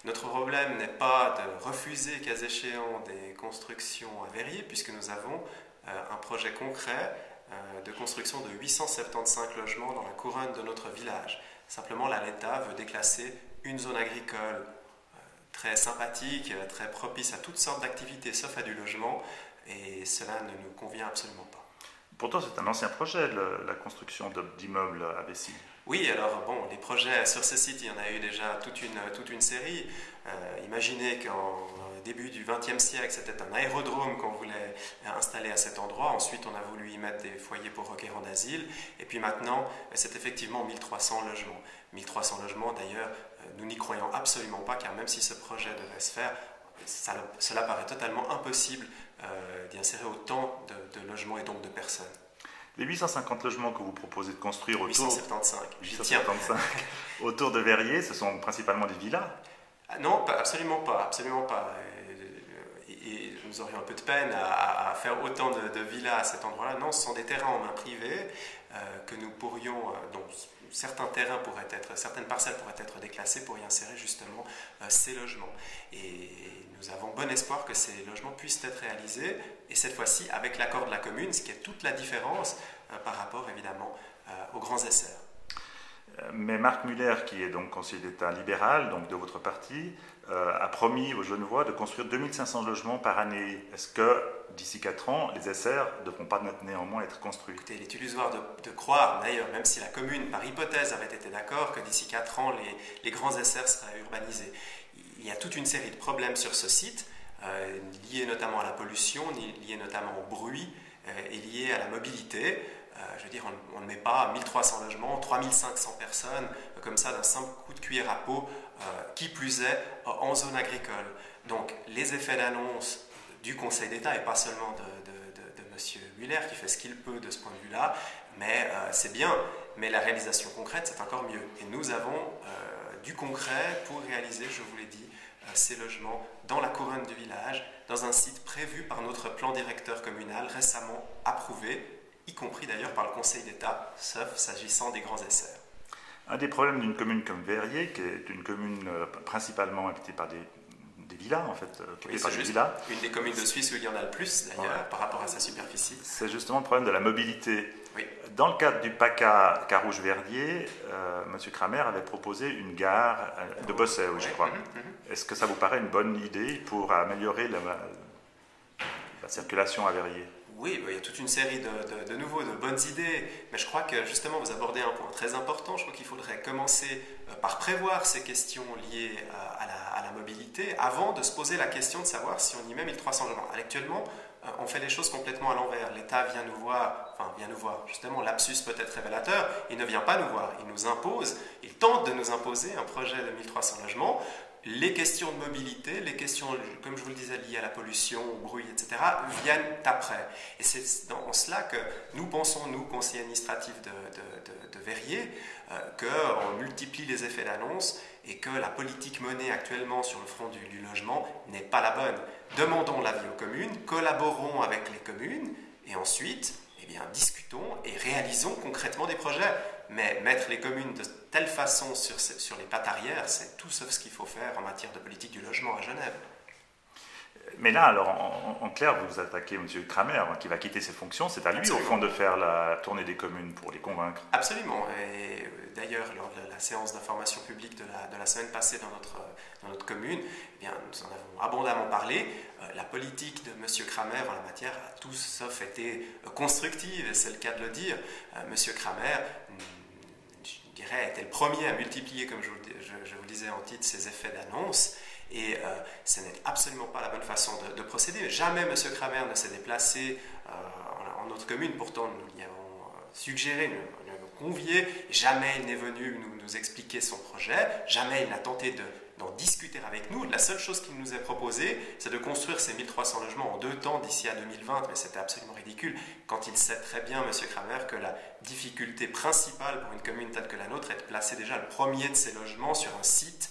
Notre problème n'est pas de refuser, cas échéant, des constructions à Verrier, puisque nous avons un projet concret de construction de 875 logements dans la couronne de notre village. Simplement, là, l'État veut déclasser une zone agricole très sympathique, très propice à toutes sortes d'activités, sauf à du logement, et cela ne nous convient absolument pas. Pourtant, c'est un ancien projet, la construction d'immeubles à Bessines. Oui, alors bon, les projets sur ce site, il y en a eu déjà toute une série. Imaginez qu'en début du XXe siècle, c'était un aérodrome qu'on voulait installer à cet endroit. Ensuite, on a voulu y mettre des foyers pour requérants d'asile. Et puis maintenant, c'est effectivement 1300 logements. 1300 logements, d'ailleurs, nous n'y croyons absolument pas, car même si ce projet devait se faire, cela paraît totalement impossible d'y insérer autant de logements et donc de personnes. Les 850 logements que vous proposez de construire autour, 875, autour de Verrier, ce sont principalement des villas? Non, absolument pas, absolument pas. Et nous aurions un peu de peine à faire autant de villas à cet endroit-là. Non, ce sont des terrains en main privée que nous pourrions, donc certains terrains certaines parcelles pourraient être déclassées pour y insérer justement ces logements. Et nous avons bon espoir que ces logements puissent être réalisés, et cette fois-ci avec l'accord de la commune, ce qui est toute la différence par rapport évidemment aux grands SR. Mais Marc Muller, qui est donc conseiller d'État libéral, donc de votre parti, a promis aux Genevois de construire 2500 logements par année. Est-ce que d'ici 4 ans, les SR ne devront pas néanmoins être construits? Écoutez, il est illusoire de croire, d'ailleurs, même si la commune, par hypothèse, avait été d'accord, que d'ici 4 ans, les grands SR seraient urbanisés. Il y a toute une série de problèmes sur ce site, liés notamment à la pollution, liés notamment au bruit et liés à la mobilité. Je veux dire, on ne met pas 1300 logements, 3500 personnes, comme ça, d'un simple coup de cuillère à peau, qui plus est, en zone agricole. Donc, les effets d'annonce du Conseil d'État, et pas seulement de M. Muller, qui fait ce qu'il peut de ce point de vue-là, mais c'est bien, mais la réalisation concrète, c'est encore mieux. Et nous avons du concret pour réaliser, je vous l'ai dit, ces logements dans la couronne du village, dans un site prévu par notre plan directeur communal, récemment approuvé, y compris d'ailleurs par le Conseil d'État, sauf s'agissant des grands SR. Un des problèmes d'une commune comme Verrier, qui est une commune principalement habitée par des villas, en fait, oui, c'est juste villas. Une des communes de Suisse où il y en a le plus, d'ailleurs, par rapport à sa superficie. C'est justement le problème de la mobilité. Oui. Dans le cadre du PACA Carouge-Verdier, M. Kramer avait proposé une gare de Bosset, je crois. Est-ce que ça vous paraît une bonne idée pour améliorer la circulation à Verrier? Oui, il y a toute une série de bonnes idées, mais je crois que justement vous abordez un point très important. Je crois qu'il faudrait commencer par prévoir ces questions liées à la mobilité avant de se poser la question de savoir si on y met 1300 logements. Actuellement, on fait les choses complètement à l'envers. L'État vient nous voir, justement, lapsus peut-être révélateur, il ne vient pas nous voir, il nous impose, il tente de nous imposer un projet de 1300 logements. Les questions de mobilité, les questions, comme je vous le disais, liées à la pollution, au bruit, etc., viennent après. Et c'est dans cela que nous pensons, nous, conseillers administratifs de Verrier, qu'on multiplie les effets d'annonce et que la politique menée actuellement sur le front du logement n'est pas la bonne. Demandons l'avis aux communes, collaborons avec les communes, et ensuite, discutons et réalisons concrètement des projets. Mais mettre les communes de telle façon sur les pattes arrière, c'est tout sauf ce qu'il faut faire en matière de politique du logement à Genève. Mais là, alors, en clair, vous attaquez M. Kramer, qui va quitter ses fonctions. C'est à lui, Absolument. Au fond, de faire la tournée des communes pour les convaincre. Absolument. Et d'ailleurs, lors de la séance d'information publique de la semaine passée dans notre commune, nous en avons abondamment parlé. La politique de M. Kramer en la matière a tout sauf été constructive, et c'est le cas de le dire. M. Kramer, je dirais, était le premier à multiplier, comme je vous le disais en titre, ses effets d'annonce. Et ce n'est absolument pas la bonne façon de procéder. Jamais M. Kramer ne s'est déplacé en notre commune. Pourtant, nous lui avons suggéré, nous lui avons convié. Jamais il n'est venu nous expliquer son projet. Jamais il n'a tenté d'en discuter avec nous. La seule chose qu'il nous a proposée, c'est de construire ces 1300 logements en 2 temps d'ici à 2020. Mais c'était absolument ridicule quand il sait très bien, M. Kramer, que la difficulté principale pour une commune telle que la nôtre est de placer déjà le premier de ces logements sur un site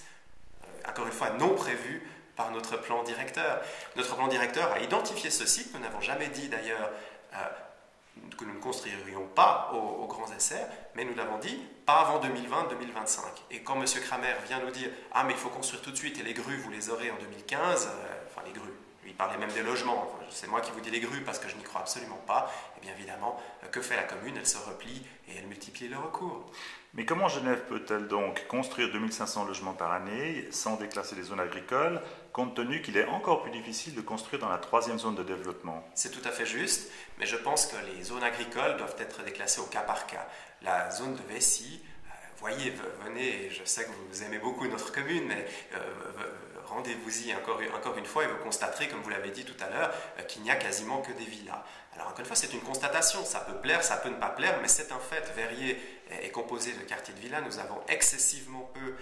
encore une fois non prévu par notre plan directeur. Notre plan directeur a identifié ce site, nous n'avons jamais dit d'ailleurs que nous ne construirions pas aux grands essais, mais nous l'avons dit, pas avant 2020-2025. Et quand M. Kramer vient nous dire « Ah, mais il faut construire tout de suite et les grues, vous les aurez en 2015 », enfin les grues, il parlait même des logements, enfin, c'est moi qui vous dis les grues parce que je n'y crois absolument pas, et bien évidemment, que fait la commune? Elle se replie et elle multiplie le recours. Mais comment Genève peut-elle donc construire 2500 logements par année sans déclasser les zones agricoles, compte tenu qu'il est encore plus difficile de construire dans la troisième zone de développement? C'est tout à fait juste, mais je pense que les zones agricoles doivent être déclassées au cas par cas. La zone de Vessy, voyez, venez, je sais que vous aimez beaucoup notre commune, mais rendez-vous-y encore une fois et vous constaterez, comme vous l'avez dit tout à l'heure, qu'il n'y a quasiment que des villas. Alors encore une fois, c'est une constatation, ça peut plaire, ça peut ne pas plaire, mais c'est un fait. Verrier est composé de quartiers de villas, nous avons excessivement peu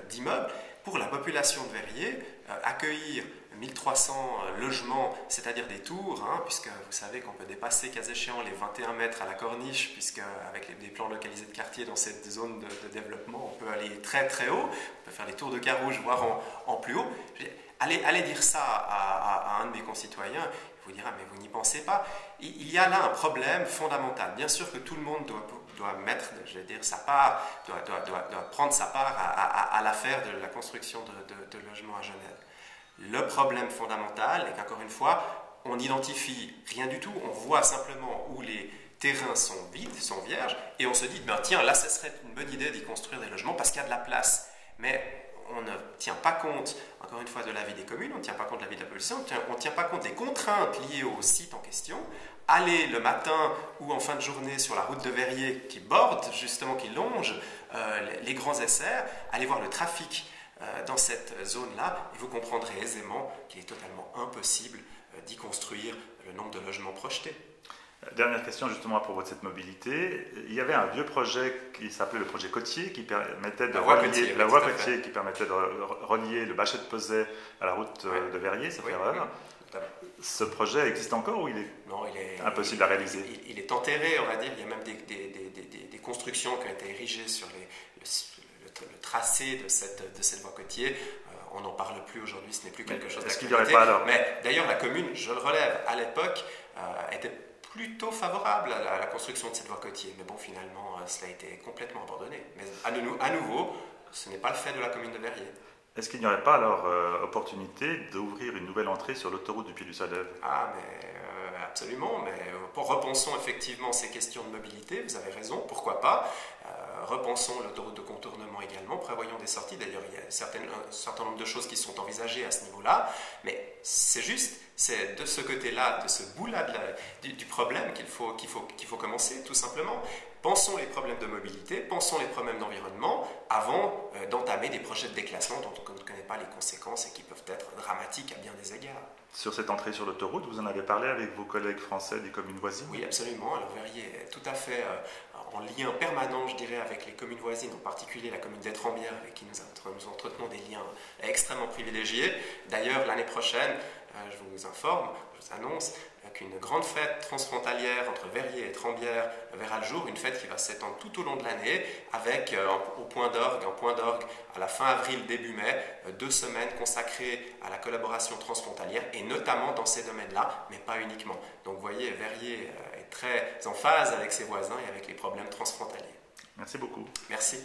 d'immeubles. Pour la population de Verrier, accueillir 1300 logements, c'est-à-dire des tours, puisque vous savez qu'on peut dépasser, cas échéant, les 21 mètres à la corniche, puisque avec des plans localisés de quartier dans cette zone de développement, on peut aller très très haut, on peut faire les tours de Carouge, voire en plus haut. Allez dire ça à un de mes concitoyens, il vous dira, mais vous n'y pensez pas. Il y a là un problème fondamental. Bien sûr que tout le monde doit mettre, je vais dire, sa part, doit prendre sa part à l'affaire de la construction de logements à Genève. Le problème fondamental est qu'encore une fois, on n'identifie rien du tout, on voit simplement où les terrains sont vides, sont vierges, et on se dit, ben, tiens, là, ce serait une bonne idée d'y construire des logements parce qu'il y a de la place. Mais on ne tient pas compte, encore une fois, de la vie des communes, on ne tient pas compte de la vie de la population, on ne tient pas compte des contraintes liées au site en question. Aller le matin ou en fin de journée sur la route de Verrier qui borde, justement, qui longe les grands essais, aller voir le trafic dans cette zone-là, et vous comprendrez aisément qu'il est totalement impossible d'y construire le nombre de logements projetés. Dernière question justement à propos de cette mobilité. Il y avait un vieux projet qui s'appelait le projet côtier qui permettait de relier la voie côtier qui permettait de relier le Bachet de Pozay à la route de Verrier, cette erreur. Ce projet existe encore ou il est impossible à réaliser? Il est enterré, on va dire. Il y a même des constructions qui ont été érigées sur le tracé de cette voie côtier. On n'en parle plus aujourd'hui, ce n'est plus quelque chose d'actualité. Est-ce qu'il n'y aurait pas alors? Mais d'ailleurs, la commune, je le relève, à l'époque, était plutôt favorable à la construction de cette voie côtier. Mais bon, finalement, cela a été complètement abandonné. Mais à nouveau, ce n'est pas le fait de la commune de Verrier. Est-ce qu'il n'y aurait pas alors opportunité d'ouvrir une nouvelle entrée sur l'autoroute du Puy du Salève? Ah, mais absolument. Mais repensons effectivement ces questions de mobilité. Vous avez raison, pourquoi pas. Repensons l'autoroute de contournement également. Prévoyons des sorties. D'ailleurs, il y a un certain nombre de choses qui sont envisagées à ce niveau-là. Mais c'est juste, c'est de ce côté-là, de ce bout-là du problème qu'il faut commencer, tout simplement. Pensons les problèmes de mobilité, pensons les problèmes d'environnement avant d'entamer des projets de déclassement dont on ne connaît pas les conséquences et qui peuvent être dramatiques à bien des égards. Sur cette entrée sur l'autoroute, vous en avez parlé avec vos collègues français des communes voisines? Oui, absolument. Alors Verrier est tout à fait en lien permanent, je dirais, avec les communes voisines, en particulier la commune d'Étrembières, avec qui nous entretenons des liens extrêmement privilégiés. D'ailleurs, l'année prochaine, je vous informe, je vous annonce qu'une grande fête transfrontalière entre Verrier et Étrembières verra le jour, une fête qui va s'étendre tout au long de l'année, avec en point d'orgue à la fin avril, début mai, 2 semaines consacrées à la collaboration transfrontalière, et notamment dans ces domaines-là, mais pas uniquement. Donc vous voyez, Verrier est très en phase avec ses voisins et avec les problèmes transfrontaliers. Merci beaucoup. Merci.